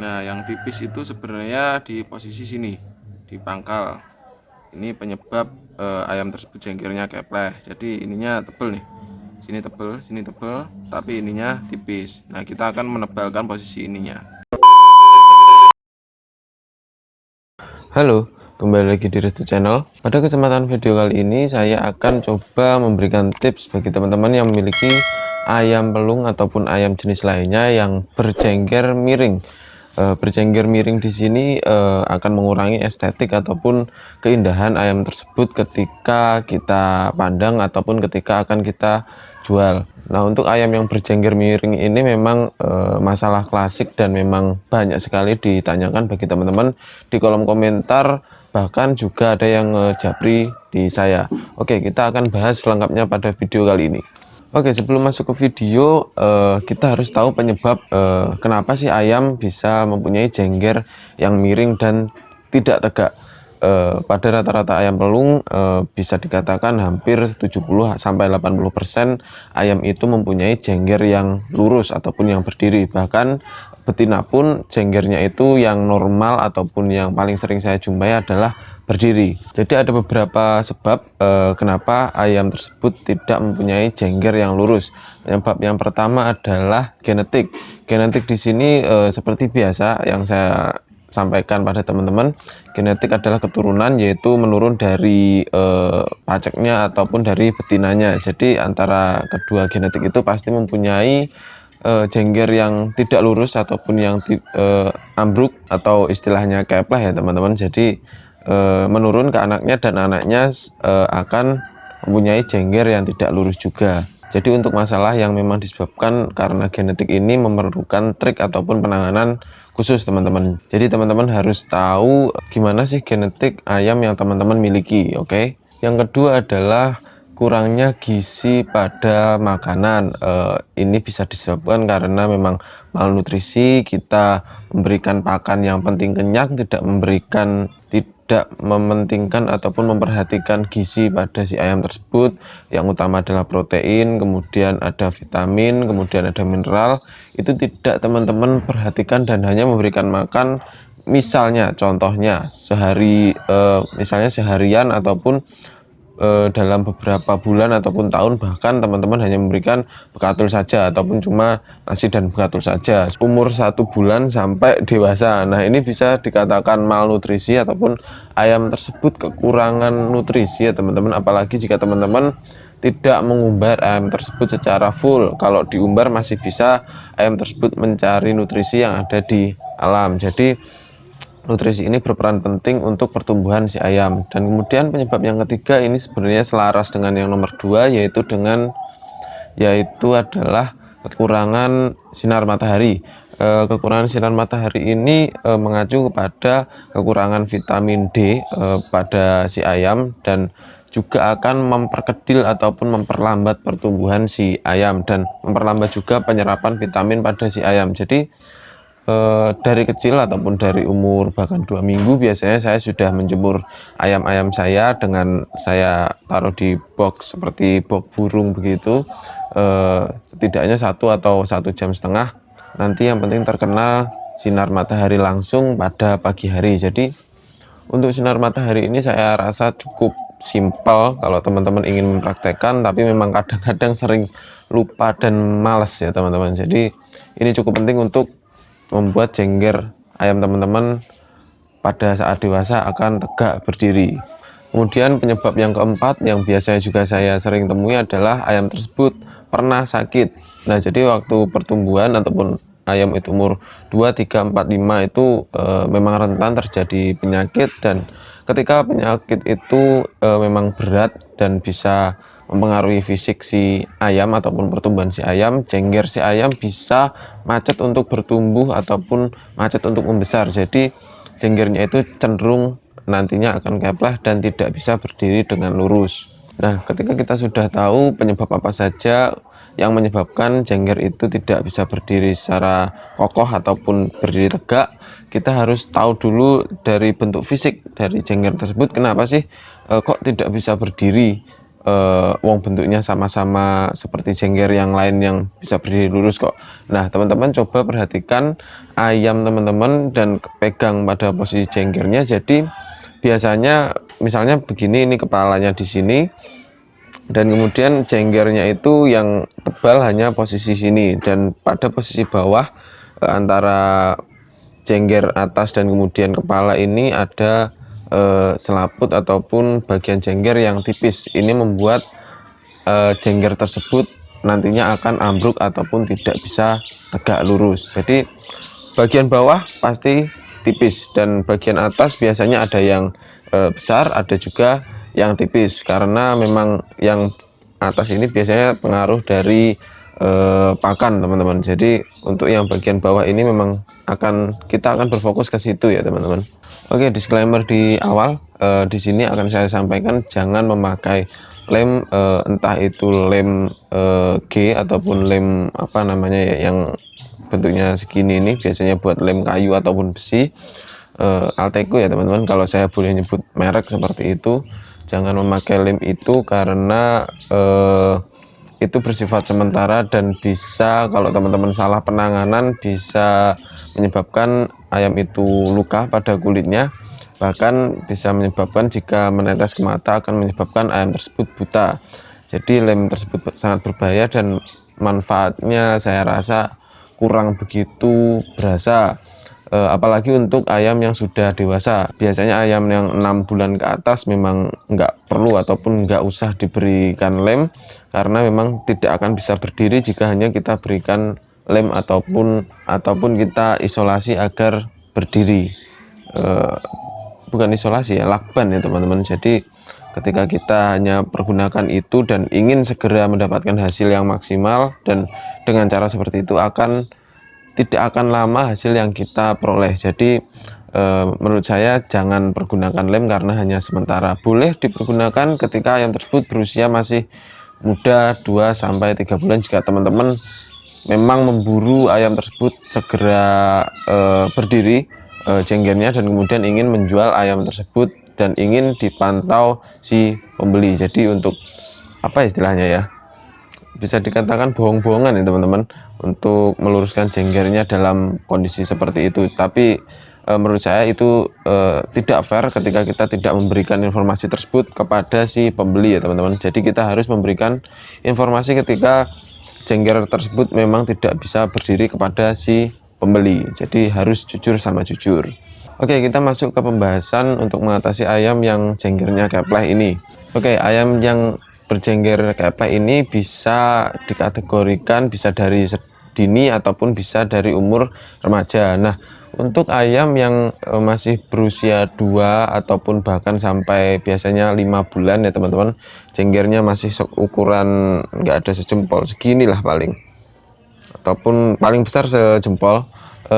Nah, yang tipis itu sebenarnya di posisi sini, di pangkal. Ini penyebab ayam tersebut jenggernya kepleh. Jadi ininya tebel nih. Sini tebel, tapi ininya tipis. Nah, kita akan menebalkan posisi ininya. Halo, kembali lagi di Restu Channel. Pada kesempatan video kali ini saya akan coba memberikan tips bagi teman-teman yang memiliki ayam pelung ataupun ayam jenis lainnya yang berjengger miring. Berjengger miring di sini akan mengurangi estetik ataupun keindahan ayam tersebut ketika kita pandang ataupun ketika akan kita jual. Nah, untuk ayam yang berjengger miring ini memang masalah klasik dan memang banyak sekali ditanyakan bagi teman-teman di kolom komentar, bahkan juga ada yang japri di saya. Oke, kita akan bahas selengkapnya pada video kali ini. Oke, sebelum masuk ke video, kita harus tahu penyebab kenapa sih ayam bisa mempunyai jengger yang miring dan tidak tegak. Pada rata-rata ayam pelung bisa dikatakan hampir 70-80% ayam itu mempunyai jengger yang lurus ataupun yang berdiri. Bahkan betina pun jenggernya itu yang normal ataupun yang paling sering saya jumpai adalah berdiri. Jadi ada beberapa sebab kenapa ayam tersebut tidak mempunyai jengger yang lurus. Penyebab yang pertama adalah genetik. Genetik di sini seperti biasa yang saya sampaikan pada teman-teman, genetik adalah keturunan, yaitu menurun dari paceknya ataupun dari betinanya. Jadi antara kedua genetik itu pasti mempunyai jengger yang tidak lurus ataupun yang ambruk atau istilahnya kepleh ya teman-teman. Jadi menurun ke anaknya dan anaknya akan mempunyai jengger yang tidak lurus juga. Jadi untuk masalah yang memang disebabkan karena genetik ini memerlukan trik ataupun penanganan khusus teman-teman. Jadi teman-teman harus tahu gimana sih genetik ayam yang teman-teman miliki, oke? Yang kedua adalah kurangnya gizi pada makanan. Ini bisa disebabkan karena memang malnutrisi, kita memberikan pakan yang penting kenyang, tidak mementingkan ataupun memperhatikan gizi pada si ayam tersebut. Yang utama adalah protein, kemudian ada vitamin, kemudian ada mineral. Itu tidak teman-teman perhatikan dan hanya memberikan makan, misalnya contohnya misalnya seharian ataupun dalam beberapa bulan ataupun tahun, bahkan teman-teman hanya memberikan bekatul saja ataupun cuma nasi dan bekatul saja umur 1 bulan sampai dewasa. Nah, ini bisa dikatakan malnutrisi ataupun ayam tersebut kekurangan nutrisi ya teman-teman, apalagi jika teman-teman tidak mengumbar ayam tersebut secara full. Kalau diumbar masih bisa ayam tersebut mencari nutrisi yang ada di alam. Jadi nutrisi ini berperan penting untuk pertumbuhan si ayam. Dan kemudian penyebab yang ketiga ini sebenarnya selaras dengan yang nomor 2, yaitu adalah kekurangan sinar matahari. Kekurangan sinar matahari ini mengacu kepada kekurangan vitamin D pada si ayam dan juga akan memperkedil ataupun memperlambat pertumbuhan si ayam dan memperlambat juga penyerapan vitamin pada si ayam. Jadi dari kecil ataupun dari umur bahkan 2 minggu biasanya saya sudah menjemur ayam-ayam saya dengan saya taruh di box seperti box burung begitu, setidaknya 1 atau 1,5 jam. Nanti yang penting terkena sinar matahari langsung pada pagi hari. Jadi untuk sinar matahari ini saya rasa cukup simpel kalau teman-teman ingin mempraktekkan, tapi memang kadang-kadang sering lupa dan males ya teman-teman. Jadi ini cukup penting untuk membuat jengger ayam teman-teman pada saat dewasa akan tegak berdiri. Kemudian penyebab yang keempat yang biasanya juga saya sering temui adalah ayam tersebut pernah sakit. Nah, jadi waktu pertumbuhan ataupun ayam itu umur 2, 3, 4, 5 itu memang rentan terjadi penyakit, dan ketika penyakit itu memang berat dan bisa mempengaruhi fisik si ayam ataupun pertumbuhan si ayam, jengger si ayam bisa macet untuk bertumbuh ataupun macet untuk membesar. Jadi jenggernya itu cenderung nantinya akan kepleh dan tidak bisa berdiri dengan lurus. Nah, ketika kita sudah tahu penyebab apa saja yang menyebabkan jengger itu tidak bisa berdiri secara kokoh ataupun berdiri tegak, kita harus tahu dulu dari bentuk fisik dari jengger tersebut, kenapa sih kok tidak bisa berdiri. wong bentuknya sama-sama seperti jengger yang lain yang bisa berdiri lurus kok. Nah, teman-teman coba perhatikan ayam teman-teman dan pegang pada posisi jenggernya. Jadi biasanya misalnya begini, ini kepalanya di sini dan kemudian jenggernya itu yang tebal hanya posisi sini, dan pada posisi bawah antara jengger atas dan kemudian kepala ini ada selaput ataupun bagian jengger yang tipis. Ini membuat jengger tersebut nantinya akan ambruk ataupun tidak bisa tegak lurus. Jadi bagian bawah pasti tipis dan bagian atas biasanya ada yang besar, ada juga yang tipis, karena memang yang atas ini biasanya pengaruh dari pakan teman-teman. Jadi untuk yang bagian bawah ini memang kita akan berfokus ke situ ya teman-teman. Oke, disclaimer di awal, di sini akan saya sampaikan jangan memakai lem, entah itu lem G ataupun lem apa namanya ya, yang bentuknya segini. Ini biasanya buat lem kayu ataupun besi, Alteco ya teman-teman, kalau saya boleh nyebut merek seperti itu. Jangan memakai lem itu karena itu bersifat sementara dan bisa, kalau teman-teman salah penanganan, bisa menyebabkan ayam itu luka pada kulitnya, bahkan bisa menyebabkan jika menetes ke mata akan menyebabkan ayam tersebut buta. Jadi lem tersebut sangat berbahaya dan manfaatnya saya rasa kurang begitu berasa. Apalagi untuk ayam yang sudah dewasa. Biasanya ayam yang 6 bulan ke atas memang nggak perlu ataupun nggak usah diberikan lem, karena memang tidak akan bisa berdiri jika hanya kita berikan lem ataupun kita isolasi agar berdiri. Bukan isolasi ya, lakban ya teman-teman. Jadi ketika kita hanya pergunakan itu dan ingin segera mendapatkan hasil yang maksimal, dan dengan cara seperti itu tidak akan lama hasil yang kita peroleh. Jadi menurut saya jangan pergunakan lem karena hanya sementara. Boleh dipergunakan ketika ayam tersebut berusia masih muda, 2-3 bulan, jika teman-teman memang memburu ayam tersebut segera berdiri jenggernya, dan kemudian ingin menjual ayam tersebut dan ingin dipantau si pembeli. Jadi untuk apa istilahnya ya, bisa dikatakan bohong-bohongan ya teman-teman, untuk meluruskan jenggernya dalam kondisi seperti itu. Tapi menurut saya itu tidak fair ketika kita tidak memberikan informasi tersebut kepada si pembeli ya teman-teman. Jadi kita harus memberikan informasi ketika jengger tersebut memang tidak bisa berdiri kepada si pembeli. Jadi harus jujur sama jujur. Oke, kita masuk ke pembahasan untuk mengatasi ayam yang jenggernya kepleh ini. Oke, ayam yang berjengger kepleh ini bisa dikategorikan bisa dari dini ataupun bisa dari umur remaja. Nah, untuk ayam yang masih berusia 2 ataupun bahkan sampai biasanya 5 bulan ya teman-teman, jenggernya masih ukuran nggak ada sejempol segini lah paling, ataupun paling besar sejempol,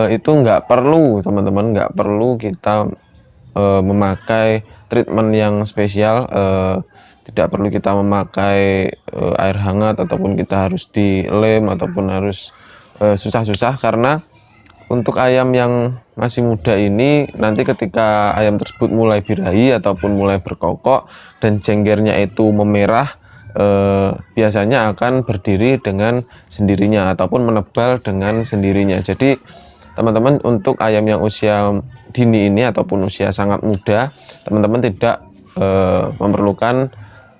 itu nggak perlu teman-teman, nggak perlu kita memakai treatment yang spesial. Tidak perlu kita memakai air hangat ataupun kita harus dilem ataupun harus susah-susah, karena untuk ayam yang masih muda ini nanti ketika ayam tersebut mulai birahi ataupun mulai berkokok dan jenggernya itu memerah, biasanya akan berdiri dengan sendirinya ataupun menebal dengan sendirinya. Jadi teman-teman, untuk ayam yang usia dini ini ataupun usia sangat muda, teman-teman tidak memerlukan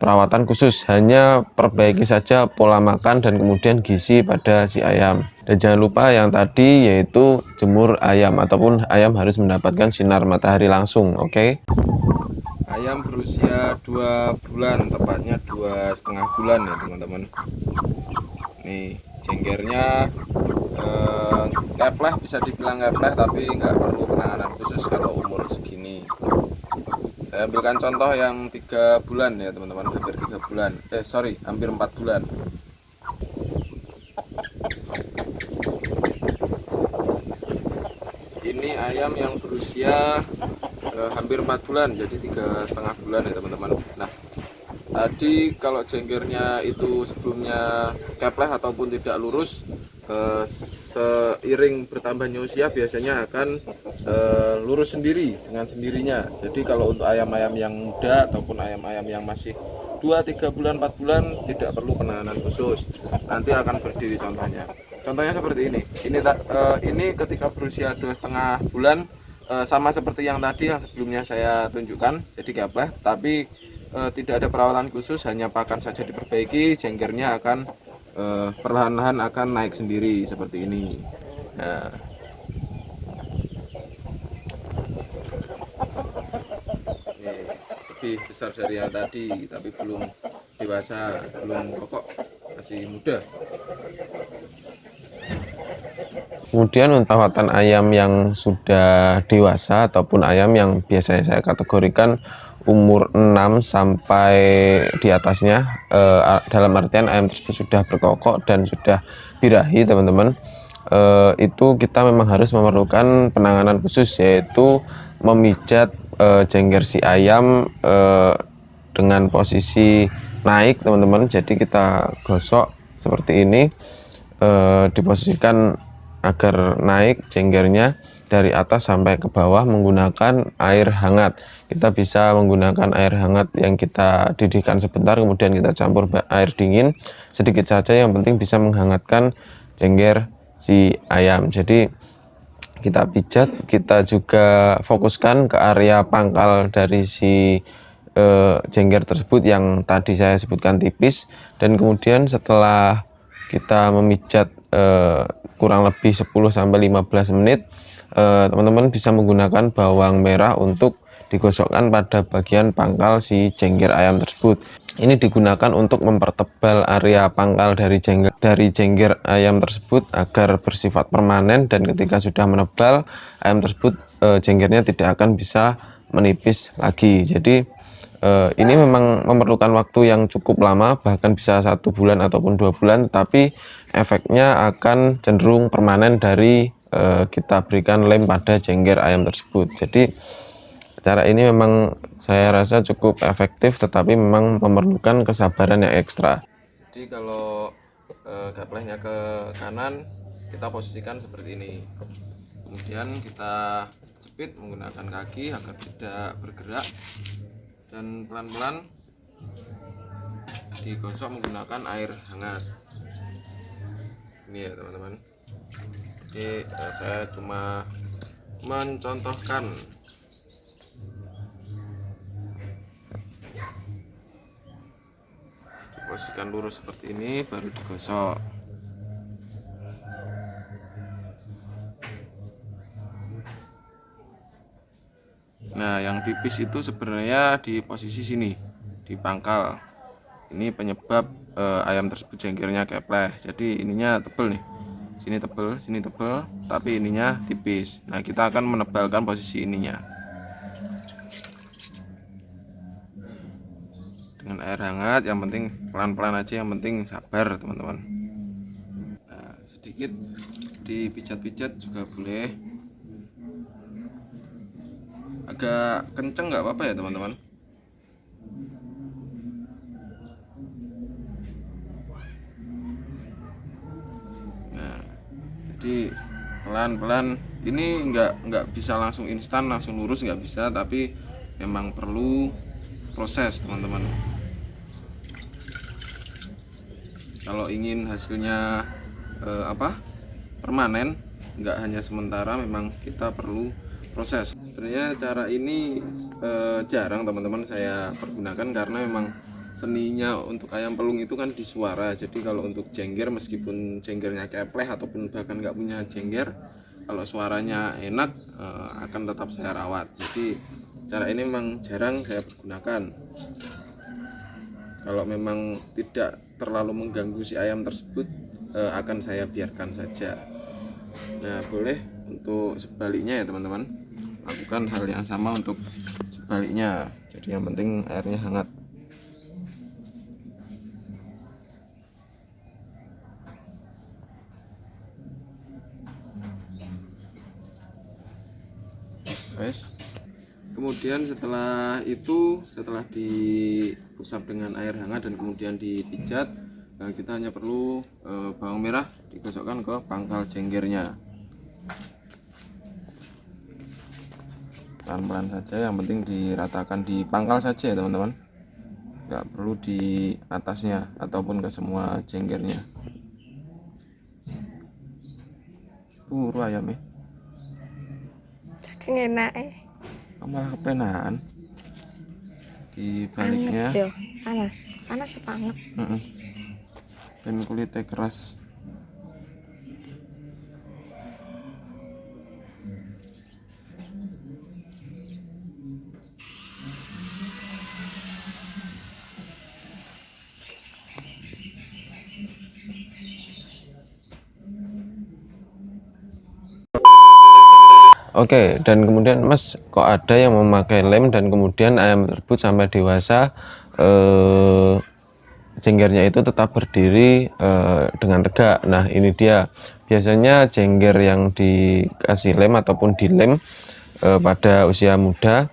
perawatan khusus, hanya perbaiki saja pola makan dan kemudian gizi pada si ayam. Dan jangan lupa yang tadi, yaitu jemur ayam ataupun ayam harus mendapatkan sinar matahari langsung. Oke. Ayam berusia 2 bulan, tepatnya 2,5 bulan ya teman-teman. Nih jenggernya kepleh, bisa dibilang kepleh, tapi nggak perlu penanganan khusus kalau umur segini. Saya ambilkan contoh yang 3 bulan ya teman-teman, hampir 3 bulan, hampir 4 bulan. Ini ayam yang berusia hampir 4 bulan, jadi 3,5 bulan ya teman-teman. Nah, tadi kalau jenggernya itu sebelumnya kepleh ataupun tidak lurus, seiring bertambahnya usia biasanya akan lurus sendiri dengan sendirinya. Jadi kalau untuk ayam-ayam yang muda ataupun ayam-ayam yang masih 2-3 bulan 4 bulan tidak perlu penanganan khusus, nanti akan berdiri. Contohnya seperti ini ketika berusia 2,5 bulan, sama seperti yang tadi yang sebelumnya saya tunjukkan, jadi gapleh, tapi tidak ada perawatan khusus, hanya pakan saja diperbaiki, jenggernya akan perlahan-lahan akan naik sendiri seperti ini. Nah, ini lebih besar dari yang tadi, tapi belum dewasa, belum kokok, masih muda. Kemudian untuk perawatan ayam yang sudah dewasa ataupun ayam yang biasanya saya kategorikan umur 6 sampai di atasnya, dalam artian ayam tersebut sudah berkokok dan sudah birahi, teman-teman, itu kita memang harus memerlukan penanganan khusus, yaitu memijat jengger si ayam dengan posisi naik, teman-teman. Jadi kita gosok seperti ini, diposisikan agar naik jenggernya dari atas sampai ke bawah menggunakan air hangat. Kita bisa menggunakan air hangat yang kita didihkan sebentar, kemudian kita campur air dingin sedikit saja, yang penting bisa menghangatkan jengger si ayam. Jadi kita pijat, kita juga fokuskan ke area pangkal dari si jengger tersebut yang tadi saya sebutkan tipis, dan kemudian setelah kita memijat kurang lebih 10-15 menit, teman-teman bisa menggunakan bawang merah untuk digosokkan pada bagian pangkal si jengger ayam tersebut. Ini digunakan untuk mempertebal area pangkal dari jengger ayam tersebut agar bersifat permanen, dan ketika sudah menebal, ayam tersebut jenggernya tidak akan bisa menipis lagi. Jadi ini memang memerlukan waktu yang cukup lama, bahkan bisa 1 bulan ataupun 2 bulan, tapi efeknya akan cenderung permanen dari kita berikan lem pada jengger ayam tersebut. Jadi cara ini memang saya rasa cukup efektif, tetapi memang memerlukan kesabaran yang ekstra. Jadi kalau gaplehnya ke kanan, kita posisikan seperti ini, kemudian kita jepit menggunakan kaki agar tidak bergerak, dan pelan-pelan digosok menggunakan air hangat. Ini ya teman-teman. Jadi saya cuma mencontohkan. Diposisikan lurus seperti ini, baru digosok. Nah, yang tipis itu sebenarnya di posisi sini, di pangkal. Ini penyebab ayam tersebut jenggernya gapleh. Jadi ininya tebel nih, sini tebel, tapi ininya tipis. Nah, kita akan menebalkan posisi ininya dengan air hangat. Yang penting pelan-pelan aja, yang penting sabar teman-teman. Nah, sedikit dipijat-pijat juga boleh, agak kenceng nggak apa-apa ya teman-teman. Nah, jadi pelan-pelan, ini nggak bisa langsung instan langsung lurus, nggak bisa, tapi memang perlu proses teman-teman. Kalau ingin hasilnya permanen, nggak hanya sementara, memang kita perlu proses. Sebenarnya cara ini jarang teman-teman saya pergunakan, karena memang seninya untuk ayam pelung itu kan di suara. Jadi kalau untuk jengger, meskipun jenggernya kepleh ataupun bahkan nggak punya jengger, kalau suaranya enak akan tetap saya rawat. Jadi cara ini memang jarang saya pergunakan. Kalau memang tidak terlalu mengganggu si ayam tersebut, akan saya biarkan saja. Nah, boleh untuk sebaliknya ya teman-teman, lakukan hal yang sama untuk sebaliknya. Jadi yang penting airnya hangat. Kemudian setelah itu, setelah diusap dengan air hangat dan kemudian dipijat, kita hanya perlu bawang merah digosokkan ke pangkal jenggernya. Pelan-pelan saja, yang penting diratakan di pangkal saja ya teman-teman. nggak perlu di atasnya ataupun ke semua jenggernya. Buru ayamnya saking enak malah kepenaan di baliknya. anget yo, panas banget. Dan kulitnya keras. Oke, dan kemudian Mas, kok ada yang memakai lem dan kemudian ayam tersebut sampai dewasa jenggernya itu tetap berdiri dengan tegak. Nah, ini dia. Biasanya jengger yang dikasih lem ataupun dilem pada usia muda,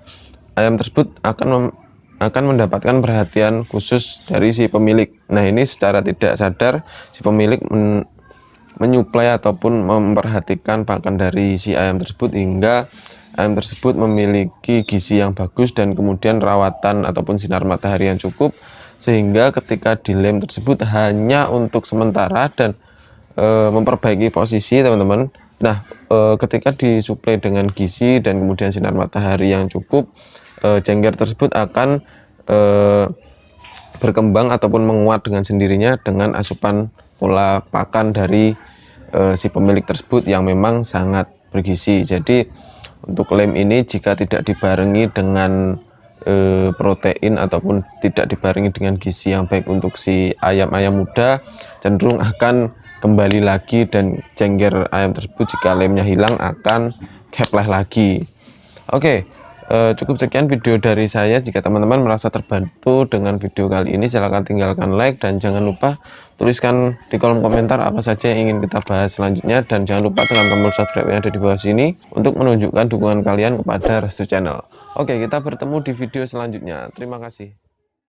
ayam tersebut akan mendapatkan perhatian khusus dari si pemilik. Nah, ini secara tidak sadar si pemilik menyuplai ataupun memperhatikan pakan dari si ayam tersebut hingga ayam tersebut memiliki gizi yang bagus dan kemudian rawatan ataupun sinar matahari yang cukup, sehingga ketika dilem tersebut hanya untuk sementara dan memperbaiki posisi teman-teman. Nah, ketika disuplai dengan gizi dan kemudian sinar matahari yang cukup, jengger tersebut akan berkembang ataupun menguat dengan sendirinya dengan asupan pola pakan dari si pemilik tersebut yang memang sangat bergizi. Jadi untuk lem ini jika tidak dibarengi dengan protein ataupun tidak dibarengi dengan gizi yang baik untuk si ayam-ayam muda, cenderung akan kembali lagi dan jengger ayam tersebut jika lemnya hilang akan kepleh lagi. Oke, cukup sekian video dari saya. Jika teman-teman merasa terbantu dengan video kali ini, silahkan tinggalkan like dan jangan lupa tuliskan di kolom komentar apa saja yang ingin kita bahas selanjutnya, dan jangan lupa tekan tombol subscribe yang ada di bawah sini untuk menunjukkan dukungan kalian kepada Restu Channel. Oke, kita bertemu di video selanjutnya. Terima kasih.